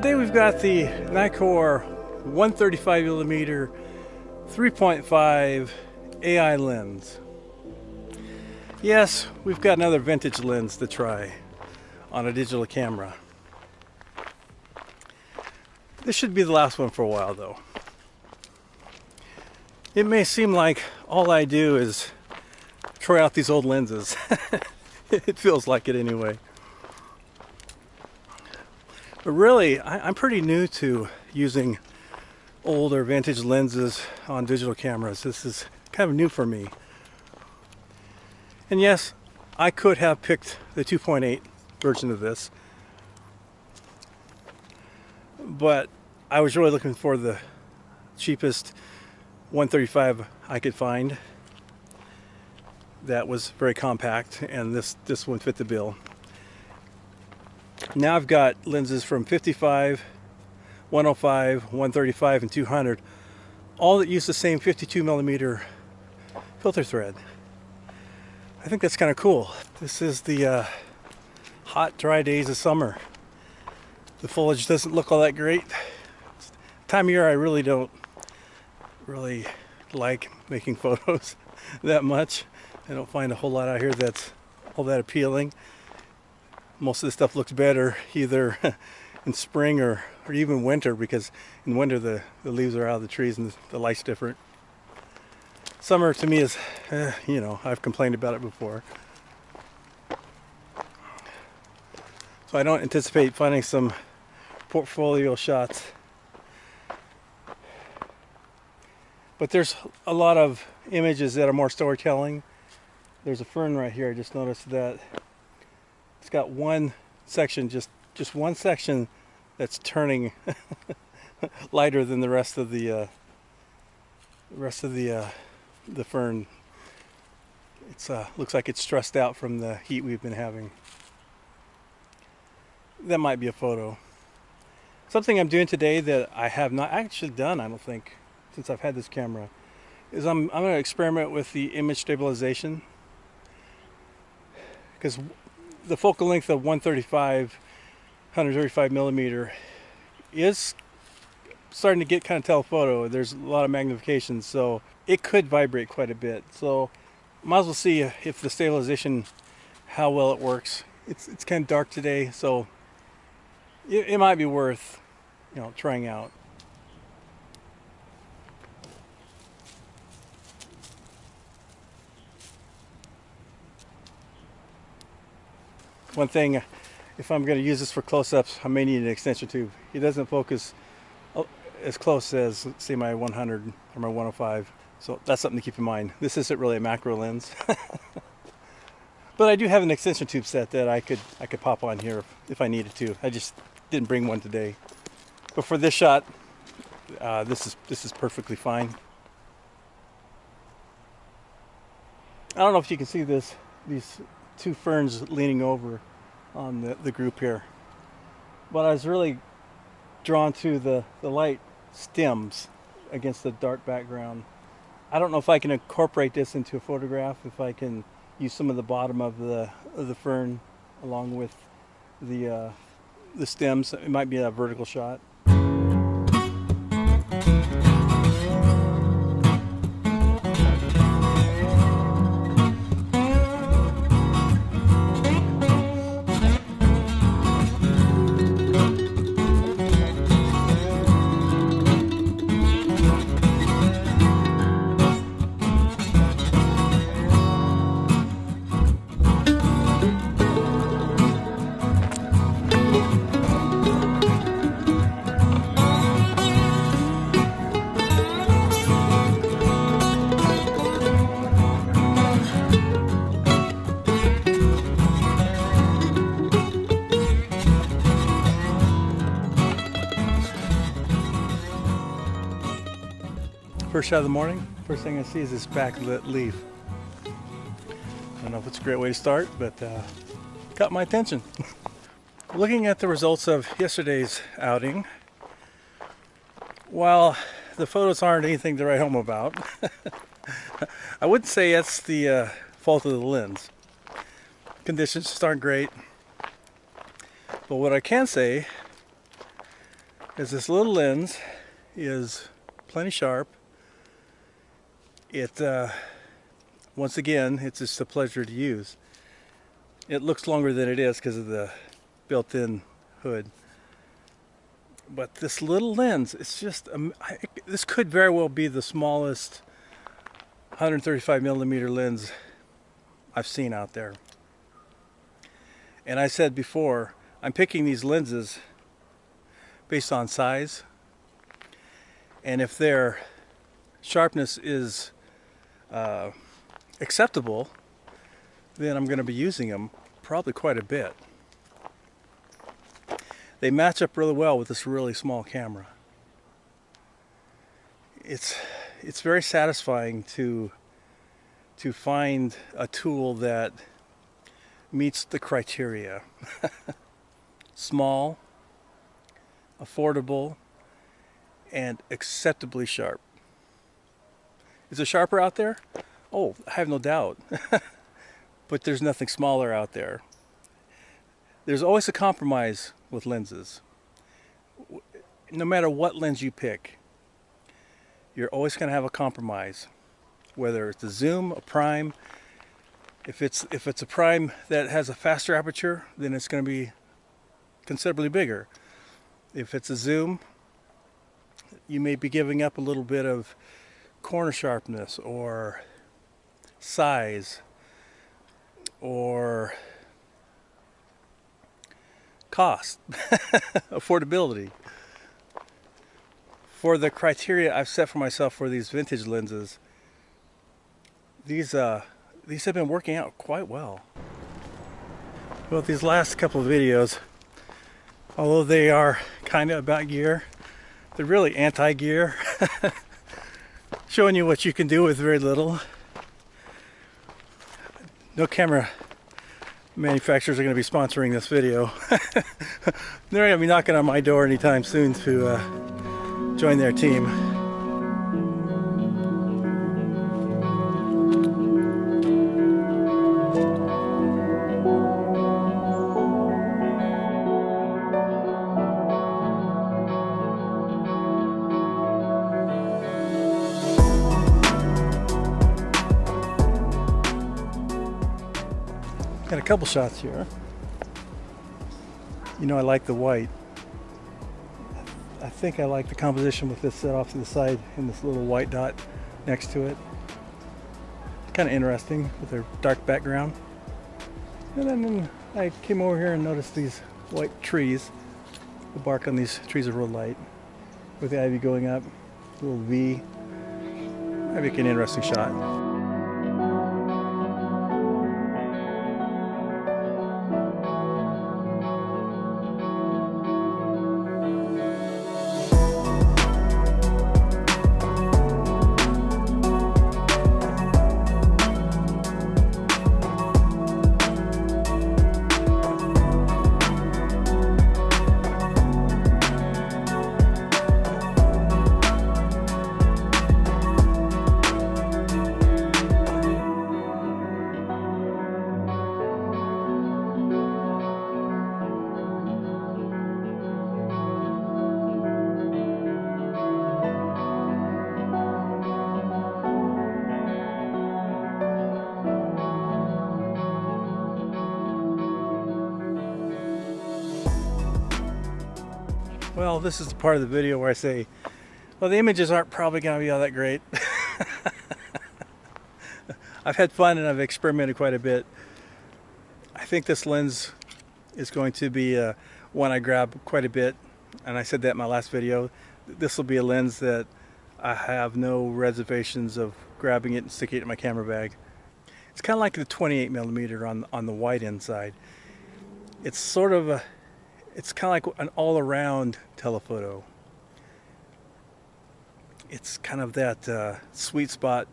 Today we've got the Nikon 135mm 3.5 AI lens. Yes, we've got another vintage lens to try on a digital camera. This should be the last one for a while though. It may seem like all I do is try out these old lenses. It feels like it anyway. But really, I'm pretty new to using older vintage lenses on digital cameras. This is kind of new for me. And yes, I could have picked the 2.8 version of this, but I was really looking for the cheapest 135 I could find that was very compact, and this one fit the bill. Now I've got lenses from 55, 105, 135, and 200, all that use the same 52mm filter thread. I think that's kind of cool. This is the hot, dry days of summer. The foliage doesn't look all that great. Time of year I really don't like making photos that much. I don't find a whole lot out here that's all that appealing. Most of the stuff looks better either in spring or even winter, because in winter the leaves are out of the trees and the light's different. Summer to me is, you know, I've complained about it before. So I don't anticipate finding some portfolio shots. But there's a lot of images that are more storytelling. There's a fern right here, I just noticed that. It's got one section, just one section that's turning lighter than the rest of the fern. It's looks like it's stressed out from the heat we've been having. That might be a photo. Something I'm doing today that I have not actually done, I don't think, since I've had this camera, is I'm going to experiment with the image stabilization, because the focal length of 135mm is starting to get kind of telephoto. There's a lot of magnification, so it could vibrate quite a bit. So might as well see if the stabilization, how well it works. It's kind of dark today, so it might be worth, you know, trying out. One thing, if I'm going to use this for close-ups, I may need an extension tube. It doesn't focus as close as, let's say, my 100 or my 105. So that's something to keep in mind. This isn't really a macro lens. But I do have an extension tube set that I could pop on here if I needed to. I just didn't bring one today. But for this shot, this is perfectly fine. I don't know if you can see these two ferns leaning over on the group here, but I was really drawn to the light stems against the dark background. I don't know if I can incorporate this into a photograph, if I can use some of the bottom of the fern along with the stems. It might be a vertical shot. First shot of the morning, first thing I see is this backlit leaf. I don't know if it's a great way to start, but caught my attention. Looking at the results of yesterday's outing, while the photos aren't anything to write home about, I wouldn't say that's the fault of the lens. Conditions just aren't great. But what I can say is this little lens is plenty sharp. It once again, it's just a pleasure to use. It looks longer than it is because of the built-in hood. But this little lens, it's just, this could very well be the smallest 135mm lens I've seen out there. And I said before, I'm picking these lenses based on size. And if their sharpness is acceptable, then I'm going to be using them probably quite a bit. They match up really well with this really small camera. It's very satisfying to find a tool that meets the criteria. Small, affordable, and acceptably sharp. Is it sharper out there? Oh, I have no doubt. But there's nothing smaller out there. There's always a compromise with lenses. No matter what lens you pick, you're always going to have a compromise. Whether it's a zoom, a prime. If it's a prime that has a faster aperture, then it's going to be considerably bigger. If it's a zoom, you may be giving up a little bit of corner sharpness or size or cost, affordability. For the criteria I've set for myself for these vintage lenses, these have been working out quite well. Well, these last couple of videos, although they are kind of about gear, they're really anti-gear. Showing you what you can do with very little. No camera manufacturers are going to be sponsoring this video. They're going to be knocking on my door anytime soon to join their team. Got a couple shots here. You know, I like the white. I think I like the composition with this set off to the side and this little white dot next to it. Kind of interesting with their dark background. And then I came over here and noticed these white trees. The bark on these trees are real light, with the ivy going up, a little V. That'd make an interesting shot. Well, this is the part of the video where I say, well, the images aren't probably going to be all that great. I've had fun and I've experimented quite a bit. I think this lens is going to be one I grab quite a bit, and I said that in my last video. This will be a lens that I have no reservations of grabbing it and sticking it in my camera bag. It's kind of like the 28mm on the wide end side. It's sort of a, it's kind of like an all-around telephoto. It's kind of that sweet spot.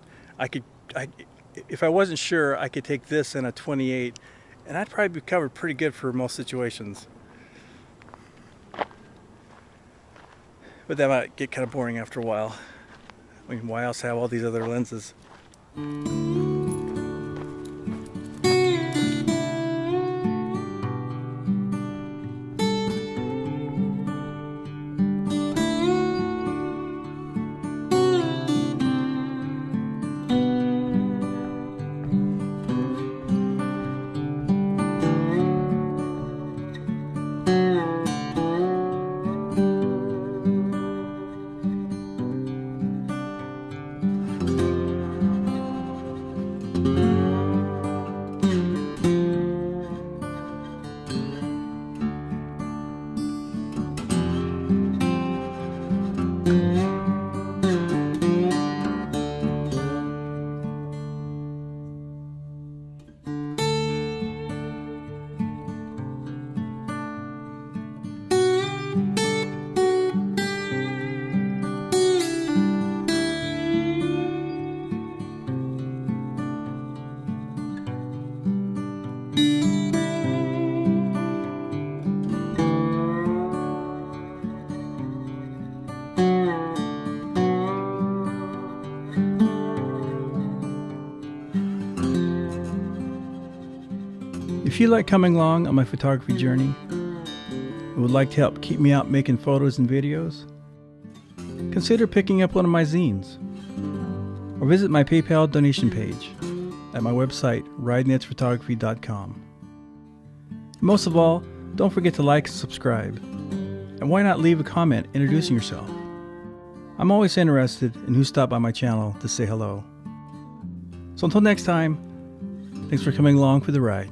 If I wasn't sure, I could take this and a 28, and I'd probably be covered pretty good for most situations. But that might get kind of boring after a while. I mean, why else have all these other lenses? If you like coming along on my photography journey and would like to help keep me out making photos and videos, consider picking up one of my zines or visit my PayPal donation page at my website, ridenetsphotography.com. Most of all, don't forget to like and subscribe. And why not leave a comment introducing yourself? I'm always interested in who stopped by my channel to say hello. So until next time, thanks for coming along for the ride.